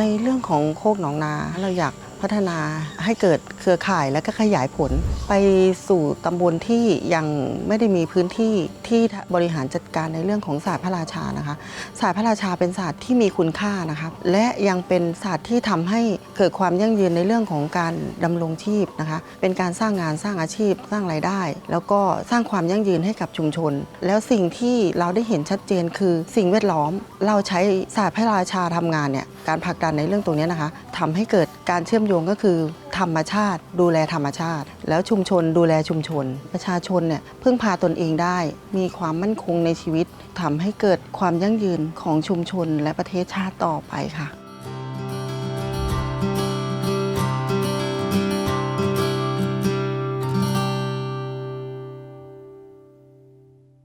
ในเรื่องของโคกหนองนาเราอยากพัฒนาให้เกิดเครือข่ายและก็ขยายผลไปสู่ตำบลที่ยังไม่ได้มีพื้นที่ที่บริหารจัดการในเรื่องของศาสตร์พระราชานะคะศาสตร์พระราชาเป็นศาสตร์ที่มีคุณค่านะคะและยังเป็นศาสตร์ที่ทำให้เกิดความยั่งยืนในเรื่องของการดำรงชีพนะคะเป็นการสร้างงานสร้างอาชีพสร้างรายได้ แล้วก็สร้างความยั่งยืนให้กับชุมชนแล้วสิ่งที่เราได้เห็นชัดเจนคือสิ่งแวดล้อมเราใช้ศาสตร์พระราชาทำงานเนี่ยการผลักดันในเรื่องตรงนี้นะคะทำให้เกิดการเชื่อมโยงก็คือธรรมชาติดูแลธรรมชาติแล้วชุมชนดูแลชุมชนประชาชนเนี่ยพึ่งพาตนเองได้มีความมั่นคงในชีวิตทำให้เกิดความยั่งยืนของชุมชนและประเทศชาติต่อไปค่ะ